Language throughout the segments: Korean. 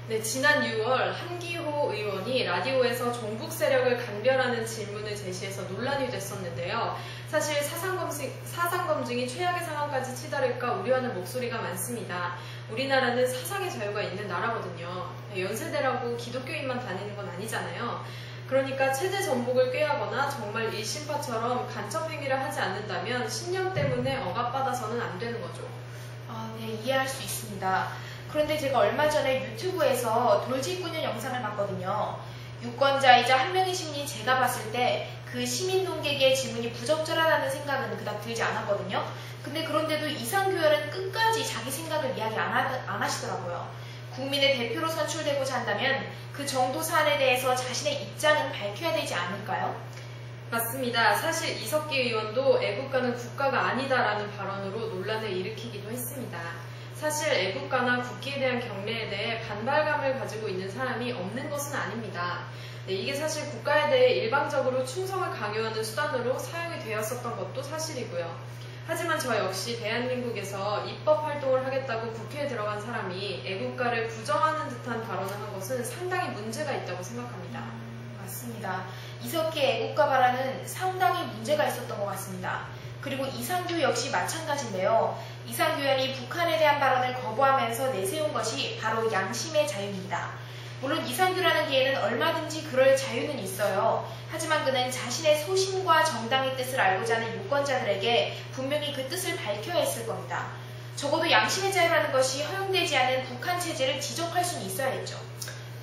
네, 지난 6월 한기호 의원이 라디오에서 종북 세력을 간별하는 질문을 제시해서 논란이 됐었는데요. 사실 사상검증이 최악의 상황까지 치달을까 우려하는 목소리가 많습니다. 우리나라는 사상의 자유가 있는 나라거든요. 연세대라고 기독교인만 다니는 건 아니잖아요. 그러니까 체제 전복을 꾀하거나 정말 일신파처럼 간첩 행위를 하지 않는다면 신념 때문에 억압받아서는 안 되는 거죠. 네, 이해할 수 있습니다. 그런데 제가 얼마 전에 유튜브에서 돌직구는 영상을 봤거든요. 유권자이자 한 명의 시민이 제가 봤을 때 그 시민 논객의 질문이 부적절하다는 생각은 그닥 들지 않았거든요. 근데 그런데도 이상규열은 끝까지 자기 생각을 이야기 안 하시더라고요. 국민의 대표로 선출되고자 한다면 그 정도 사안에 대해서 자신의 입장은 밝혀야 되지 않을까요? 맞습니다. 사실 이석기 의원도 애국가는 국가가 아니다라는 발언으로 논란을 일으키기도 했습니다. 사실 애국가나 국기에 대한 경례에 대해 반발감을 가지고 있는 사람이 없는 것은 아닙니다. 네, 이게 사실 국가에 대해 일방적으로 충성을 강요하는 수단으로 사용이 되었었던 것도 사실이고요. 하지만 저 역시 대한민국에서 입법 활동을 하겠다고 국회에 들어간 사람이 애국가를 부정하는 듯한 발언을 한 것은 상당히 문제가 있다고 생각합니다. 맞습니다. 이석기의 애국가 발언은 상당히 문제가 있었던 것 같습니다. 그리고 이상규 역시 마찬가지인데요. 이상규 의원이 북한에 대한 발언을 거부하면서 내세운 것이 바로 양심의 자유입니다. 물론 이상규라는 개인은 얼마든지 그럴 자유는 있어요. 하지만 그는 자신의 소신과 정당의 뜻을 알고자 하는 유권자들에게 분명히 그 뜻을 밝혀야 했을 겁니다. 적어도 양심의 자유라는 것이 허용되지 않은 북한 체제를 지적할 수는 있어야겠죠.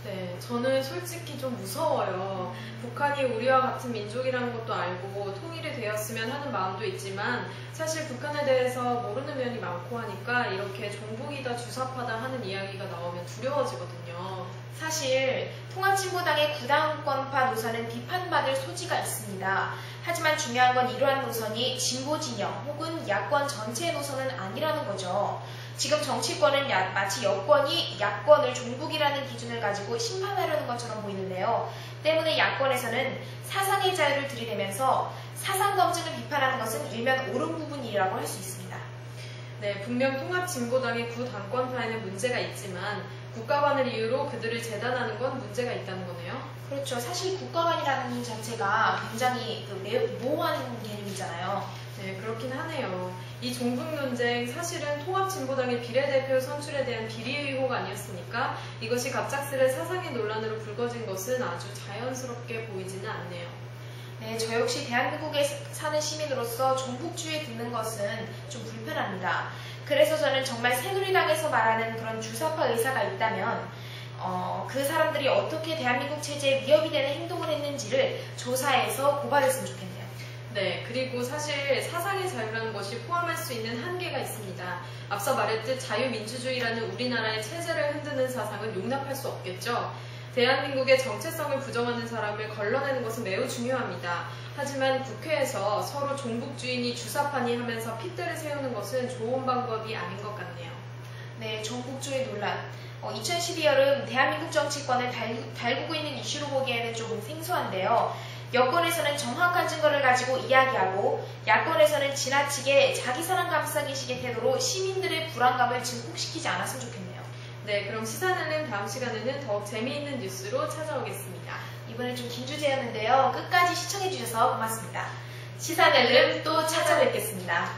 네, 저는 솔직히 좀 무서워요. 북한이 우리와 같은 민족이라는 것도 알고 통일이 되었으면 하는 마음도 있지만 사실 북한에 대해서 모르는 면이 많고 하니까 이렇게 종북이다 주사파다 하는 이야기가 나오면 두려워지거든요. 사실 통합진보당의 구당권파 노선은 비판받을 소지가 있습니다. 하지만 중요한 건 이러한 노선이 진보진영 혹은 야권 전체의 노선은 아니라는 거죠. 지금 정치권은 마치 여권이 야권을 종북이라는 기준을 가지고 심판하려는 것처럼 보이는데요. 때문에 야권에서는 사상의 자유를 들이대면서 사상검증을 비판하는 것은 일면 옳은 부분이라고 할 수 있습니다. 네, 분명 통합진보당의 구당권파에는 문제가 있지만 국가관을 이유로 그들을 재단하는 건 문제가 있다는 거네요. 그렇죠. 사실 국가관이라는 자체가 굉장히 매우 모호한 개념이잖아요. 네, 그렇긴 하네요. 이 종북 논쟁 사실은 통합진보당의 비례대표 선출에 대한 비리 의혹 아니었습니까? 이것이 갑작스레 사상의 논란으로 불거진 것은 아주 자연스럽게 보이지는 않네요. 네, 저 역시 대한민국에 사는 시민으로서 종북주의에 듣는 것은 좀 불편합니다. 그래서 저는 정말 새누리당에서 말하는 그런 주사파 의사가 있다면 그 사람들이 어떻게 대한민국 체제에 위협이 되는 행동을 했는지를 조사해서 고발했으면 좋겠네요. 네, 그리고 사실 사상의 자유라는 것이 포함할 수 있는 한계가 있습니다. 앞서 말했듯 자유민주주의라는 우리나라의 체제를 흔드는 사상은 용납할 수 없겠죠. 대한민국의 정체성을 부정하는 사람을 걸러내는 것은 매우 중요합니다. 하지만 국회에서 서로 종북주의니 주사파니 하면서 핏대를 세우는 것은 좋은 방법이 아닌 것 같네요. 네, 종북주의 논란. 2012 여름 대한민국 정치권을 달구고 있는 이슈로 보기에는 조금 생소한데요. 여권에서는 정확한 증거를 가지고 이야기하고 야권에서는 지나치게 자기 사랑 감싸기식의 태도로 시민들의 불안감을 증폭시키지 않았으면 좋겠네요. 네, 그럼 시사는 다음 시간에는 더욱 재미있는 뉴스로 찾아오겠습니다. 이번엔 좀 긴 주제였는데요. 끝까지 시청해주셔서 고맙습니다. 시사넬름 또 찾아뵙겠습니다.